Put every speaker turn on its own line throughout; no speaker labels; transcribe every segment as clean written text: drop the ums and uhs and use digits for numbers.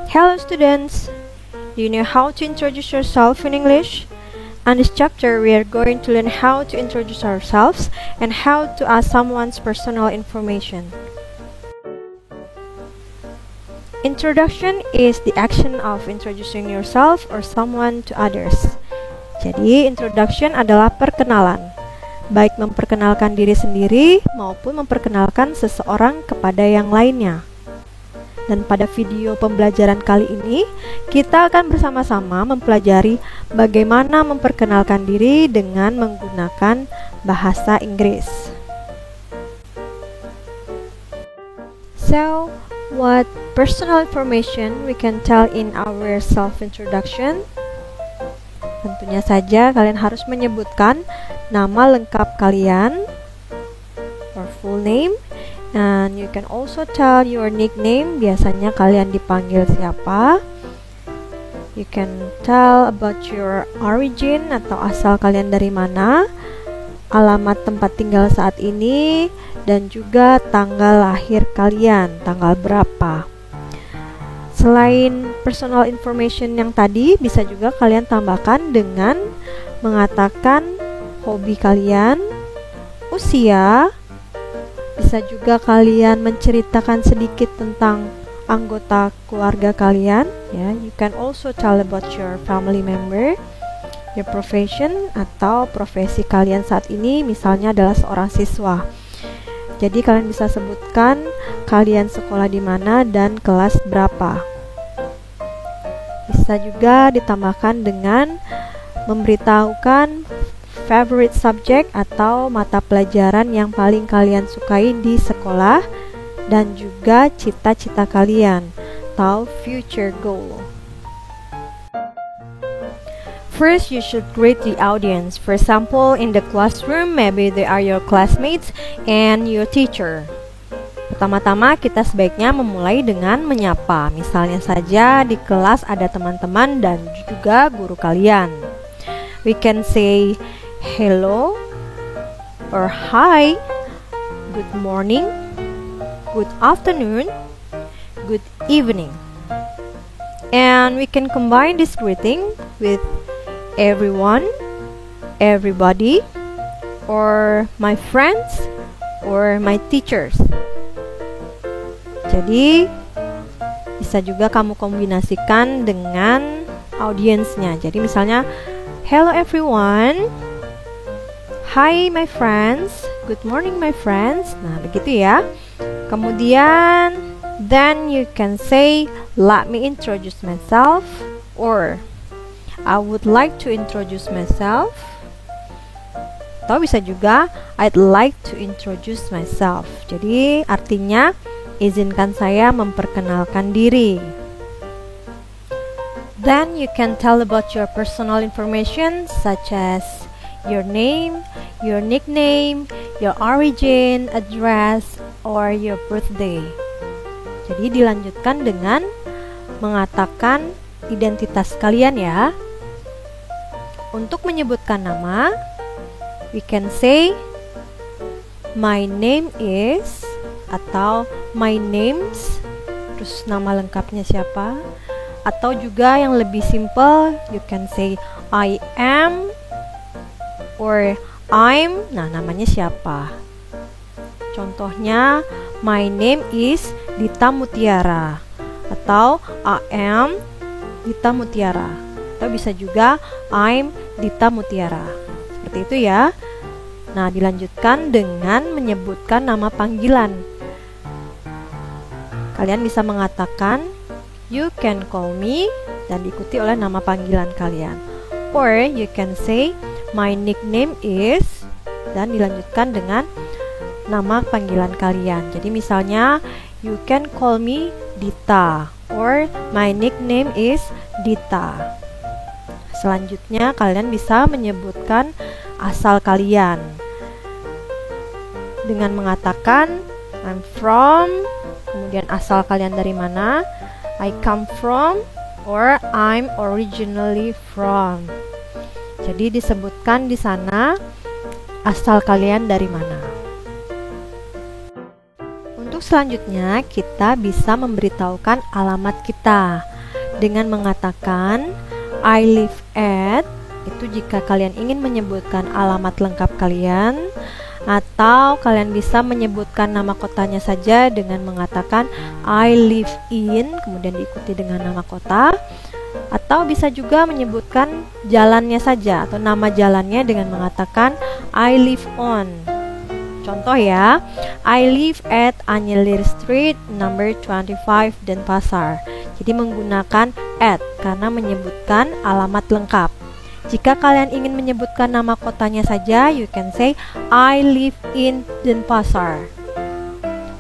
Hello students! Do you know how to introduce yourself in English? On this chapter, we are going to learn how to introduce ourselves and how to ask someone's personal information. Introduction is the action of introducing yourself or someone to others. Jadi, introduction adalah perkenalan, baik memperkenalkan diri sendiri maupun memperkenalkan seseorang kepada yang lainnya. Dan pada video pembelajaran kali ini, kita akan bersama-sama mempelajari bagaimana memperkenalkan diri dengan menggunakan bahasa Inggris. So, what personal information we can tell in our self-introduction? Tentunya saja kalian harus menyebutkan nama lengkap kalian, or full name. And you can also tell your nickname, biasanya kalian dipanggil siapa. You can tell about your origin atau asal kalian dari mana, alamat tempat tinggal saat ini, dan juga tanggal lahir kalian, tanggal berapa. Selain personal information yang tadi, bisa juga kalian tambahkan dengan mengatakan hobi kalian, usia. Bisa juga kalian menceritakan sedikit tentang anggota keluarga kalian, ya. You can also tell about your family member, your profession atau profesi kalian saat ini, misalnya adalah seorang siswa. Jadi kalian bisa sebutkan kalian sekolah di mana dan kelas berapa. Bisa juga ditambahkan dengan memberitahukan favorite subject atau mata pelajaran yang paling kalian sukai di sekolah, dan juga cita-cita kalian atau future goal. First, you should greet the audience. For example, in the classroom, maybe they are your classmates and your teacher. Pertama-tama kita sebaiknya memulai dengan menyapa. Misalnya saja di kelas ada teman-teman dan juga guru kalian. We can say hello or hi, good morning, good afternoon, good evening. And we can combine this greeting with everyone, everybody, or my friends, or my teachers. Jadi, bisa juga kamu kombinasikan dengan audiensnya. Jadi misalnya, hello everyone, hi my friends, good morning my friends. Nah, begitu ya. Kemudian, then you can say, let me introduce myself, or I would like to introduce myself. Atau bisa juga, I'd like to introduce myself. Jadi, artinya, izinkan saya memperkenalkan diri. Then you can tell about your personal information such as your name, your nickname, your origin, address, or your birthday. Jadi dilanjutkan dengan mengatakan identitas kalian ya. Untuk menyebutkan nama, we can say my name is, atau my names, terus nama lengkapnya siapa. Atau juga yang lebih simple, you can say I am, or I'm, nah namanya siapa. Contohnya, my name is Dita Mutiara, atau I am Dita Mutiara. Atau bisa juga I'm Dita Mutiara. Seperti itu ya. Nah, dilanjutkan dengan menyebutkan nama panggilan. Kalian bisa mengatakan you can call me, dan diikuti oleh nama panggilan kalian. Or you can say my nickname is, dan dilanjutkan dengan nama panggilan kalian. Jadi misalnya, you can call me Dita, or my nickname is Dita. Selanjutnya kalian bisa menyebutkan asal kalian dengan mengatakan I'm from, kemudian asal kalian dari mana, I come from, or I'm originally from. Jadi disebutkan di sana asal kalian dari mana. Untuk selanjutnya kita bisa memberitahukan alamat kita. dengan mengatakan I live at, itu jika kalian ingin menyebutkan alamat lengkap kalian, atau kalian bisa menyebutkan nama kotanya saja dengan mengatakan I live in, kemudian diikuti dengan nama kota, atau bisa juga menyebutkan jalannya saja atau nama jalannya dengan mengatakan I live on. Contoh ya, I live at Anyelir Street number 25 Denpasar. Jadi menggunakan at karena menyebutkan alamat lengkap. Jika kalian ingin menyebutkan nama kotanya saja, you can say I live in Denpasar.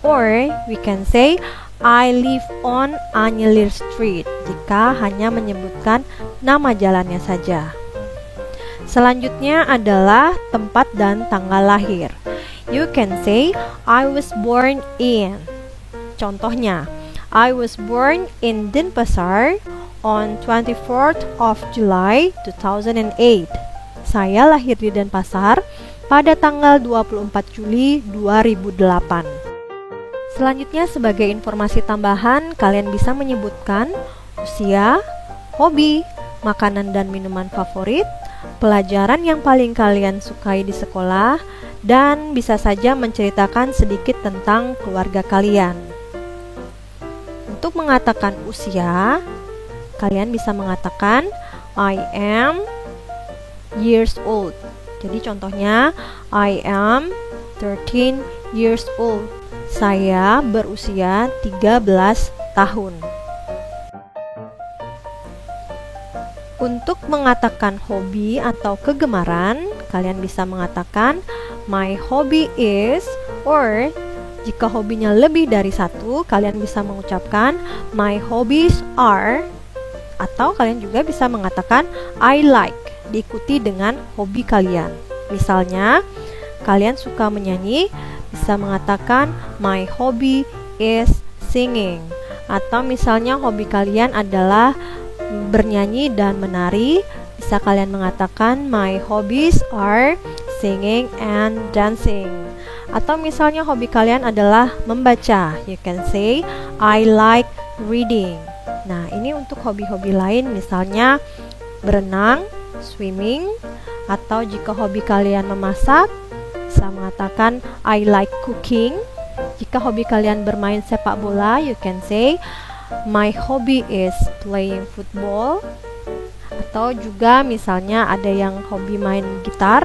Or we can say I live on Anyelir Street jika hanya menyebutkan nama jalannya saja. Selanjutnya adalah tempat dan tanggal lahir. You can say I was born in. Contohnya, I was born in Denpasar on 24th of July 2008. Saya lahir di Denpasar pada tanggal 24 Juli 2008. Selanjutnya sebagai informasi tambahan, kalian bisa menyebutkan usia, hobi, makanan dan minuman favorit, pelajaran yang paling kalian sukai di sekolah, dan bisa saja menceritakan sedikit tentang keluarga kalian. Untuk mengatakan usia, kalian bisa mengatakan I am years old. Jadi contohnya I am 13 years old. Saya berusia 13 tahun. Untuk mengatakan hobi atau kegemaran, kalian bisa mengatakan my hobby is, or jika hobinya lebih dari satu, kalian bisa mengucapkan my hobbies are, atau kalian juga bisa mengatakan I like, diikuti dengan hobi kalian. Misalnya, kalian suka menyanyi, bisa mengatakan my hobby is singing. Atau misalnya hobi kalian adalah bernyanyi dan menari, bisa kalian mengatakan my hobbies are singing and dancing. Atau misalnya hobi kalian adalah membaca, you can say I like reading. Nah, ini untuk hobi-hobi lain, misalnya berenang, swimming. Atau jika hobi kalian memasak, bisa mengatakan I like cooking. Jika hobi kalian bermain sepak bola, you can say my hobby is playing football. Atau juga misalnya ada yang hobi main gitar,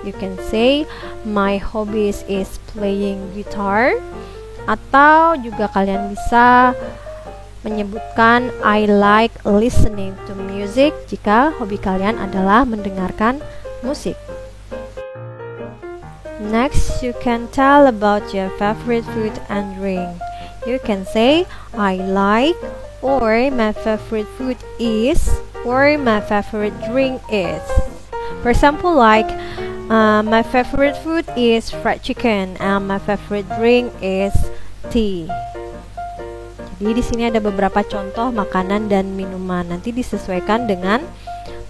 you can say my hobbies is playing guitar. Atau juga kalian bisa menyebutkan I like listening to music jika hobi kalian adalah mendengarkan musik. Next, you can tell about your favorite food and drink. You can say I like, or my favorite food is, or my favorite drink is. For example, like my favorite food is fried chicken and my favorite drink is tea. Jadi di sini ada beberapa contoh makanan dan minuman. Nanti disesuaikan dengan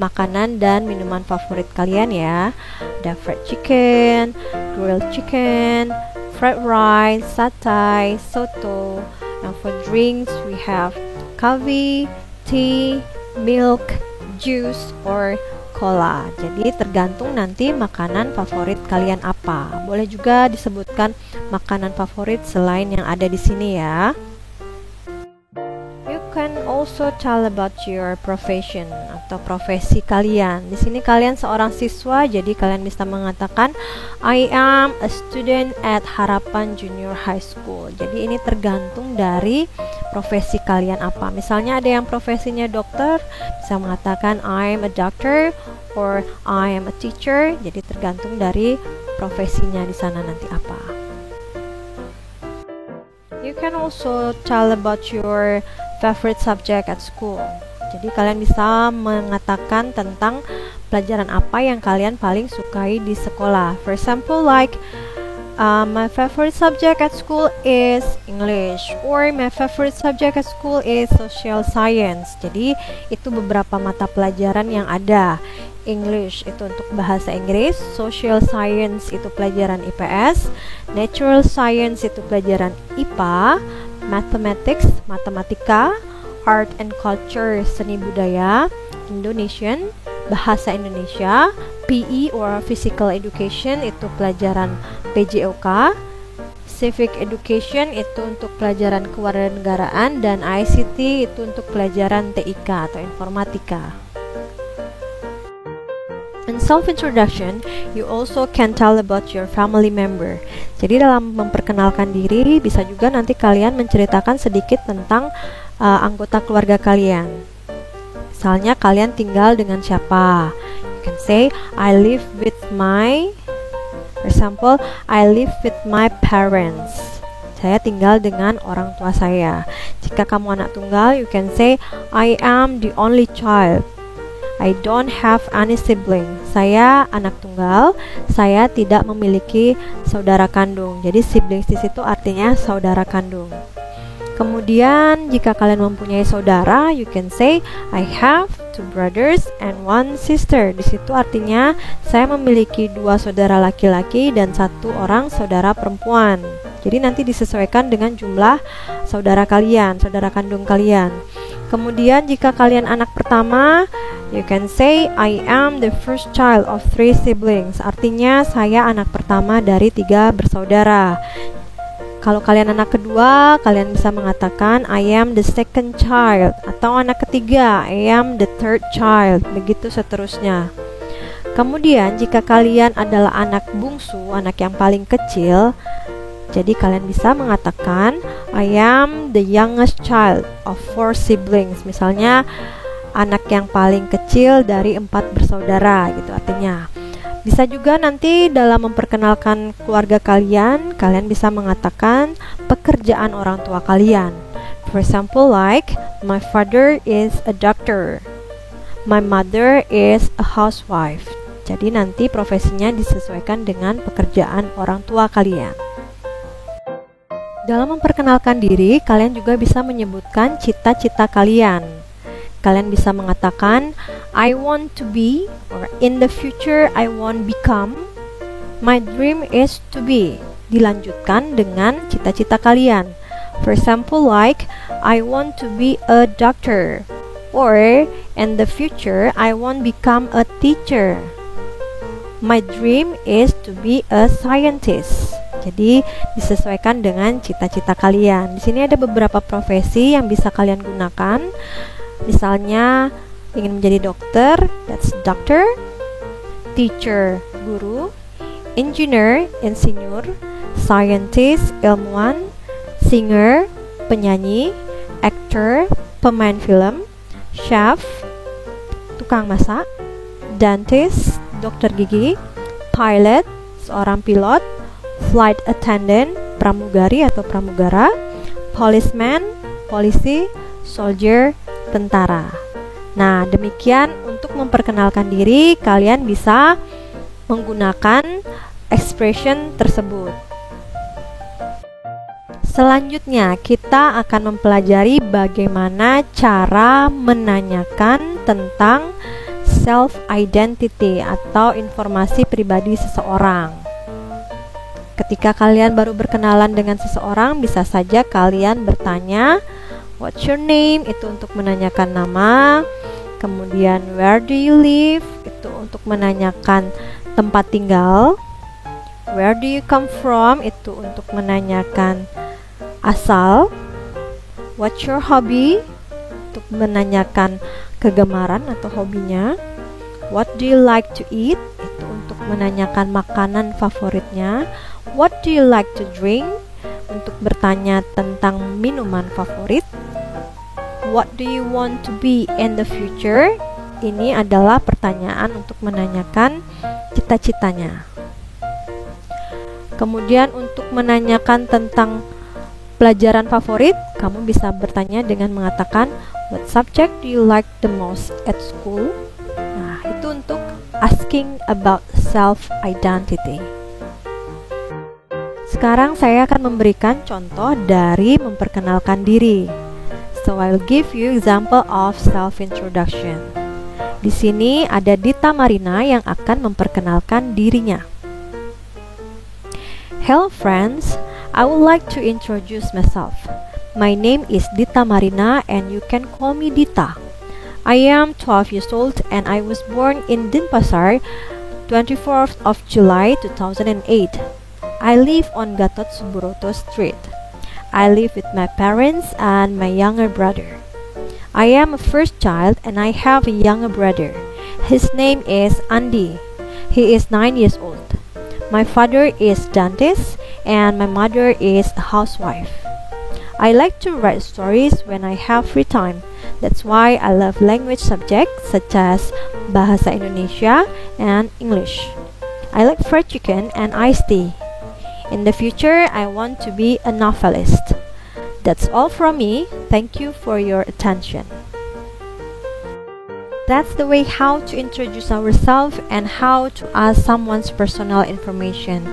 makanan dan minuman favorit kalian ya. Ada fried chicken, grilled chicken, fried rice, satay, soto. And for drinks we have coffee, tea, milk, juice, or cola. Jadi tergantung nanti makanan favorit kalian apa. Boleh juga disebutkan makanan favorit selain yang ada di sini ya. You can also tell about your profession atau profesi kalian. Di sini kalian seorang siswa, jadi kalian bisa mengatakan I am a student at Harapan Junior High School. Jadi ini tergantung dari profesi kalian apa. Misalnya ada yang profesinya dokter, bisa mengatakan I am a doctor or I am a teacher. Jadi tergantung dari profesinya di sana nanti apa. You can also tell about your favorite subject at school. Jadi kalian bisa mengatakan tentang pelajaran apa yang kalian paling sukai di sekolah. For example, like my favorite subject at school is English, or my favorite subject at school is social science. Jadi itu beberapa mata pelajaran yang ada. English itu untuk bahasa Inggris, social science itu pelajaran IPS, natural science itu pelajaran IPA, mathematics, matematika, art and culture, seni budaya, Indonesian, bahasa Indonesia, PE or physical education itu pelajaran PJOK, civic education itu untuk pelajaran kewarganegaraan, dan ICT itu untuk pelajaran TIK atau informatika. In self-introduction, you also can tell about your family member. Jadi dalam memperkenalkan diri, bisa juga nanti kalian menceritakan sedikit tentang anggota keluarga kalian. Misalnya kalian tinggal dengan siapa. You can say, I live with my, for example, I live with my parents. Saya tinggal dengan orang tua saya. Jika kamu anak tunggal, you can say, I am the only child. I don't have any sibling. Saya anak tunggal, saya tidak memiliki saudara kandung. Jadi siblings di situ artinya saudara kandung. Kemudian jika kalian mempunyai saudara, you can say I have 2 brothers and 1 sister. Di situ artinya saya memiliki 2 saudara laki-laki dan 1 orang saudara perempuan. Jadi nanti disesuaikan dengan jumlah saudara kalian, saudara kandung kalian. Kemudian jika kalian anak pertama, you can say I am the first child of 3 siblings. Artinya saya anak pertama dari 3 bersaudara. Kalau kalian anak kedua, kalian bisa mengatakan I am the second child. Atau anak ketiga, I am the third child. Begitu seterusnya. Kemudian jika kalian adalah anak bungsu, anak yang paling kecil, jadi kalian bisa mengatakan I am the youngest child of 4 siblings. Misalnya anak yang paling kecil dari 4 bersaudara gitu artinya. Bisa juga nanti dalam memperkenalkan keluarga kalian, kalian bisa mengatakan pekerjaan orang tua kalian. For example, like my father is a doctor, my mother is a housewife. Jadi nanti profesinya disesuaikan dengan pekerjaan orang tua kalian. Dalam memperkenalkan diri, kalian juga bisa menyebutkan cita-cita kalian. Kalian bisa mengatakan I want to be, or in the future I want become. My dream is to be. Dilanjutkan dengan cita-cita kalian. For example, like I want to be a doctor, or in the future I want become a teacher. My dream is to be a scientist. Jadi disesuaikan dengan cita-cita kalian. Di sini ada beberapa profesi yang bisa kalian gunakan. Misalnya ingin menjadi dokter, that's doctor, teacher, guru, engineer, insinyur, scientist, ilmuwan, singer, penyanyi, actor, pemain film, chef, tukang masak, dentist, dokter gigi, pilot, seorang pilot, flight attendant, pramugari atau pramugara, policeman, polisi, soldier, tentara. Nah, demikian untuk memperkenalkan diri, kalian bisa menggunakan expression tersebut. Selanjutnya, kita akan mempelajari bagaimana cara menanyakan tentang self-identity atau informasi pribadi seseorang. Ketika kalian baru berkenalan dengan seseorang, bisa saja kalian bertanya, what's your name? Itu untuk menanyakan nama. Kemudian where do you live? Itu untuk menanyakan tempat tinggal. Where do you come from? Itu untuk menanyakan asal. What's your hobby? Untuk menanyakan kegemaran atau hobinya. What do you like to eat? Itu untuk menanyakan makanan favoritnya. What do you like to drink? Untuk bertanya tentang minuman favorit. What do you want to be in the future? Ini adalah pertanyaan untuk menanyakan cita-citanya. Kemudian untuk menanyakan tentang pelajaran favorit, kamu bisa bertanya dengan mengatakan what subject do you like the most at school? Nah, itu untuk asking about self-identity. Sekarang saya akan memberikan contoh dari memperkenalkan diri. So I'll give you example of self-introduction. Di sini ada Dita Marina yang akan memperkenalkan dirinya. Hello friends, I would like to introduce myself. My name is Dita Marina and you can call me Dita. I am 12 years old and I was born in Denpasar, 24th of July 2008. I live on Gatot Subroto Street. I live with my parents and my younger brother. I am a first child and I have a younger brother. His name is Andy. He is 9 years old. My father is dentist and my mother is a housewife. I like to write stories when I have free time. That's why I love language subjects such as Bahasa Indonesia and English. I like fried chicken and iced tea. In the future, I want to be a novelist. That's all from me. Thank you for your attention. That's the way how to introduce ourselves and how to ask someone's personal information.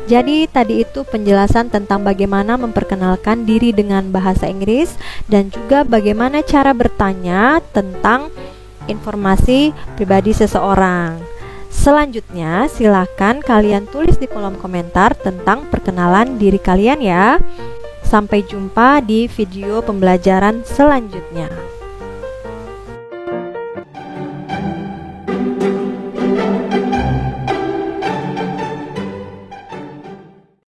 Jadi tadi itu penjelasan tentang bagaimana memperkenalkan diri dengan bahasa Inggris dan juga bagaimana cara bertanya tentang informasi pribadi seseorang. Selanjutnya, silakan kalian tulis di kolom komentar tentang perkenalan diri kalian ya. Sampai jumpa di video pembelajaran selanjutnya.